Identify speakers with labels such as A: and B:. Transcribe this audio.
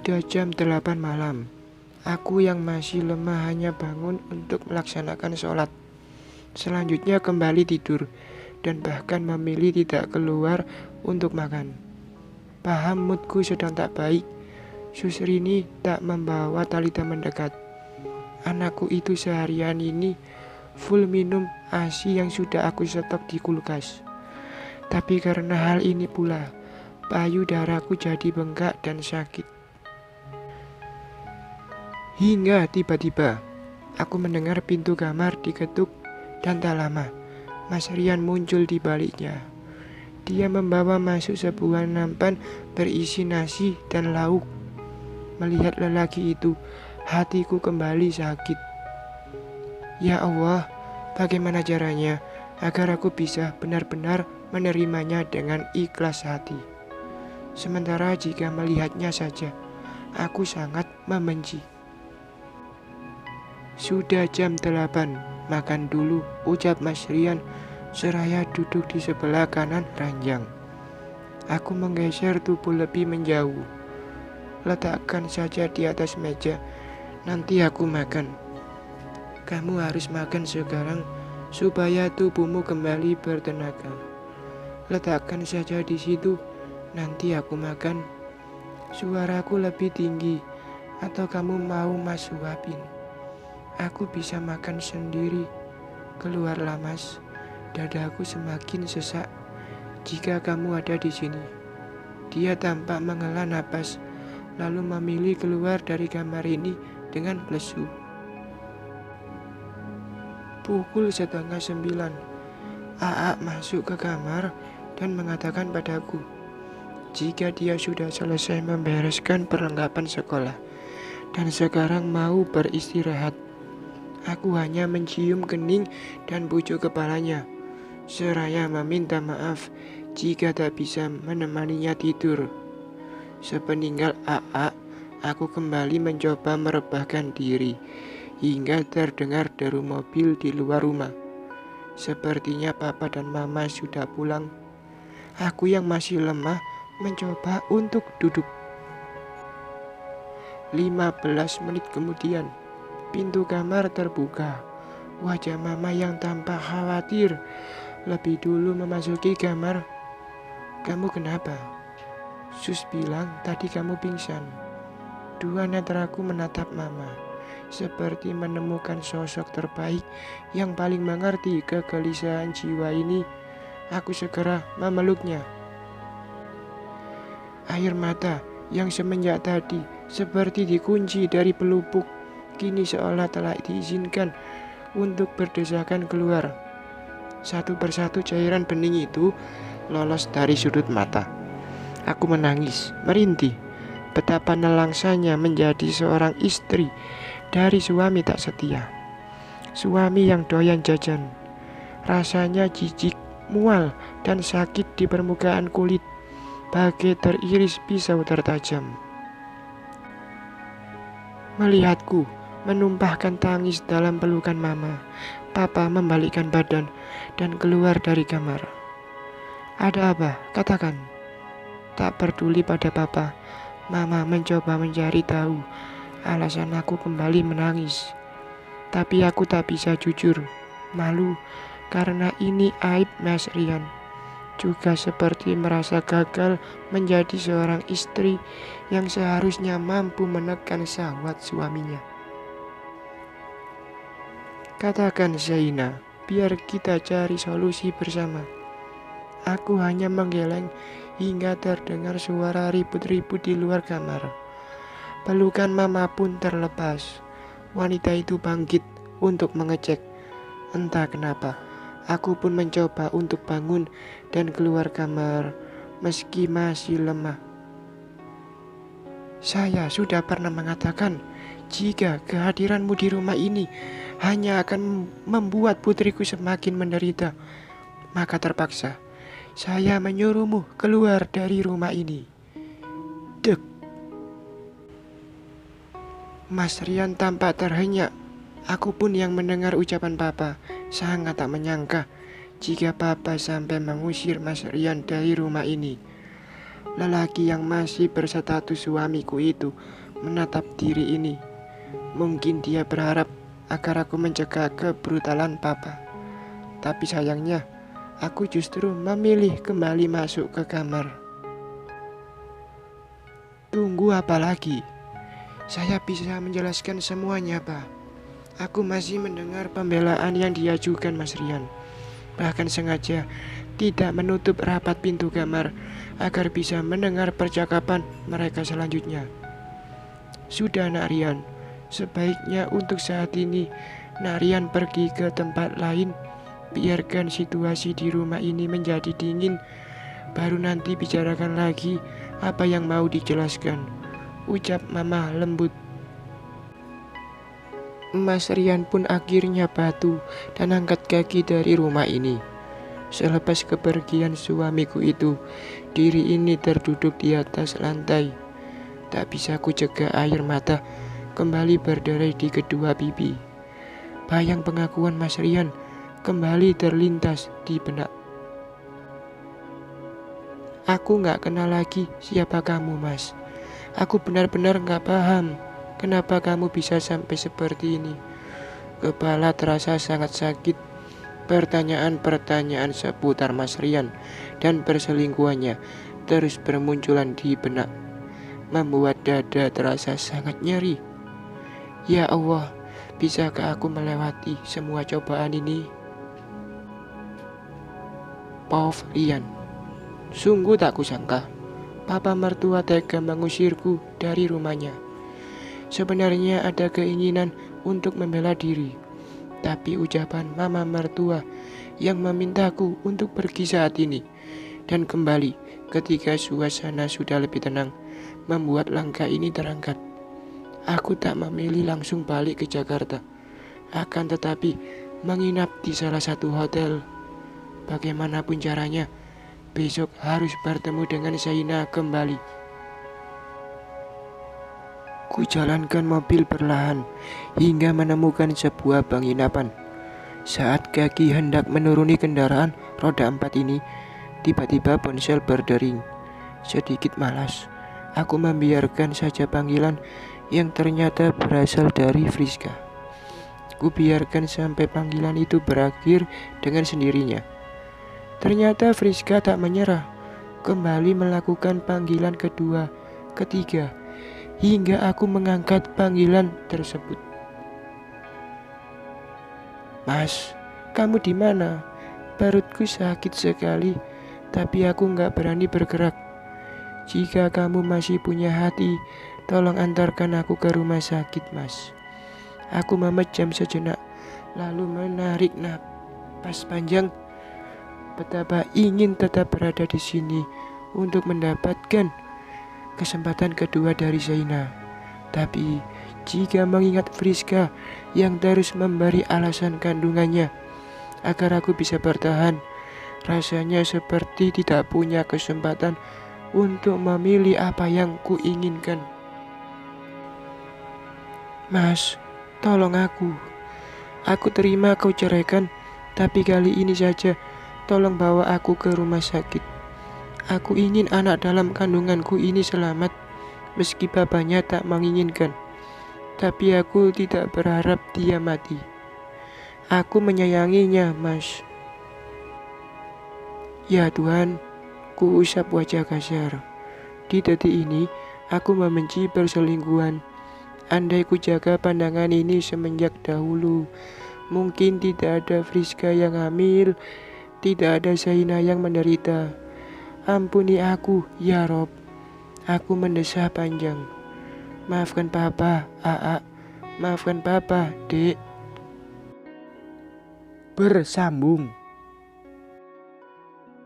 A: Sudah jam 8 malam. Aku yang masih lemah hanya bangun untuk melaksanakan sholat. Selanjutnya kembali tidur dan bahkan memilih tidak keluar untuk makan. Paham moodku sedang tak baik. Susrini tak membawa Talita mendekat. Anakku itu seharian ini full minum ASI yang sudah aku stok di kulkas. Tapi karena hal ini pula, payudaraku jadi bengkak dan sakit. Hingga tiba-tiba, aku mendengar pintu kamar diketuk dan tak lama, Mas Rian muncul di baliknya. Dia membawa masuk sebuah nampan berisi nasi dan lauk. Melihat lelaki itu, hatiku kembali sakit. Ya Allah, bagaimana caranya agar aku bisa benar-benar menerimanya dengan ikhlas hati. Sementara jika melihatnya saja, aku sangat membenci. Sudah jam 8, makan dulu, ucap Mas Rian seraya duduk di sebelah kanan ranjang. Aku menggeser tubuh lebih menjauh. Letakkan saja di atas meja, nanti aku makan. Kamu harus makan sekarang supaya tubuhmu kembali bertenaga. Letakkan saja di situ, nanti aku makan. Suaraku lebih tinggi, atau kamu mau Mas suapin? Aku bisa makan sendiri. Keluarlah Mas, dadaku semakin sesak jika kamu ada di sini. Dia tampak menghela napas, lalu memilih keluar dari kamar ini dengan lesu. Pukul 8:30, AA masuk ke kamar dan mengatakan padaku, jika dia sudah selesai membereskan perlengkapan sekolah dan sekarang mau beristirahat. Aku hanya mencium kening dan pucuk kepalanya, seraya meminta maaf jika tak bisa menemaninya tidur. Sepeninggal AA, aku kembali mencoba merebahkan diri hingga terdengar deru mobil di luar rumah. Sepertinya papa dan mama sudah pulang. Aku yang masih lemah mencoba untuk duduk. 15 menit kemudian, pintu kamar terbuka. Wajah mama yang tampak khawatir lebih dulu memasuki kamar. Kamu kenapa? Sus bilang tadi kamu pingsan. Dua netraku menatap mama, seperti menemukan sosok terbaik yang paling mengerti kegelisahan jiwa ini. Aku segera memeluknya. Air mata yang semenjak tadi seperti dikunci dari pelupuk, kini seolah telah diizinkan untuk berdesakan keluar. Satu persatu cairan bening itu lolos dari sudut mata. Aku menangis, merintih. Betapa nelangsanya menjadi seorang istri dari suami tak setia. Suami yang doyan jajan. Rasanya jijik, mual, dan sakit di permukaan kulit, bagai teriris pisau tertajam. Melihatku menumpahkan tangis dalam pelukan mama, papa membalikkan badan dan keluar dari kamar. Ada apa? Katakan. Tak peduli pada papa, mama mencoba mencari tahu alasan aku kembali menangis. Tapi aku tak bisa jujur, malu karena ini aib Mas Rian. Juga seperti merasa gagal menjadi seorang istri yang seharusnya mampu menekan syahwat suaminya. Katakan Zaina, biar kita cari solusi bersama. Aku hanya menggeleng hingga terdengar suara ribut-ribut di luar kamar. Pelukan mama pun terlepas. Wanita itu bangkit untuk mengecek. Entah kenapa, aku pun mencoba untuk bangun dan keluar kamar meski masih lemah. Saya sudah pernah mengatakan jika kehadiranmu di rumah ini hanya akan membuat putriku semakin menderita. Maka terpaksa saya menyuruhmu keluar dari rumah ini. Dek. Mas Rian tampak terhenyak. Aku pun yang mendengar ucapan papa sangat tak menyangka jika papa sampai mengusir Mas Rian dari rumah ini. lelaki yang masih berstatus suamiku itu menatap diri ini. Mungkin dia berharap agar aku mencegah kebrutalan papa. Tapi sayangnya, aku justru memilih kembali masuk ke kamar. Tunggu apa lagi? Saya bisa menjelaskan semuanya, Pak. Aku masih mendengar pembelaan yang diajukan Mas Rian. Bahkan sengaja tidak menutup rapat pintu kamar agar bisa mendengar percakapan mereka selanjutnya. Sudah, Nak Rian. Sebaiknya untuk saat ini Nak Rian pergi ke tempat lain. Biarkan situasi di rumah ini menjadi dingin. Baru nanti bicarakan lagi apa yang mau dijelaskan, ucap Mama lembut. Mas Rian pun akhirnya patuh dan angkat kaki dari rumah ini. Selepas kepergian suamiku itu, diri ini terduduk di atas lantai. Tak bisa ku cegah air mata kembali berderai di kedua pipi. Bayang pengakuan Mas Rian kembali terlintas di benak. Aku gak kenal lagi siapa kamu, Mas. Aku benar-benar gak paham kenapa kamu bisa sampai seperti ini. Kepala terasa sangat sakit. Pertanyaan-pertanyaan seputar Mas Rian dan perselingkuhannya terus bermunculan di benak, membuat dada terasa sangat nyeri. Ya Allah, bisakah aku melewati semua cobaan ini? Pauf Rian. Sungguh tak kusangka papa mertua tega mengusirku dari rumahnya. Sebenarnya ada keinginan untuk membela diri, tapi ucapan mama mertua yang memintaku untuk pergi saat ini dan kembali ketika suasana sudah lebih tenang membuat langkah ini terangkat. Aku tak memilih langsung balik ke Jakarta, akan tetapi menginap di salah satu hotel. Bagaimanapun caranya, besok harus bertemu dengan Zaina kembali. Ku jalankan mobil perlahan hingga menemukan sebuah penginapan. Saat kaki hendak menuruni kendaraan roda 4 ini, tiba-tiba ponsel berdering. Sedikit malas, aku membiarkan saja panggilan yang ternyata berasal dari Friska. Ku biarkan sampai panggilan itu berakhir dengan sendirinya. Ternyata Friska tak menyerah, kembali melakukan panggilan kedua, ketiga, hingga aku mengangkat panggilan tersebut. Mas, kamu di mana? Perutku sakit sekali, tapi aku gak berani bergerak. Jika kamu masih punya hati, tolong antarkan aku ke rumah sakit, Mas. Aku memejam sejenak, lalu menarik napas panjang. Betapa ingin tetap berada di sini untuk mendapatkan kesempatan kedua dari Zaina. Tapi jika mengingat Friska yang terus memberi alasan kandungannya agar aku bisa bertahan, rasanya seperti tidak punya kesempatan untuk memilih apa yang kuinginkan. Mas, tolong aku. Aku terima kau ceraikan, tapi kali ini saja tolong bawa aku ke rumah sakit. Aku ingin anak dalam kandunganku ini selamat, meski bapaknya tak menginginkan. Tapi aku tidak berharap dia mati. Aku menyayanginya, Mas. Ya Tuhan, ku usap wajah kasar. Di detik ini, aku membenci perselingkuhan. Andai ku jaga pandangan ini semenjak dahulu, mungkin tidak ada Friska yang hamil, tidak ada Zaina yang menderita. Ampuni aku, ya Rob. Aku mendesah panjang. Maafkan Papa, Aa. Maafkan Papa, Dek. Bersambung.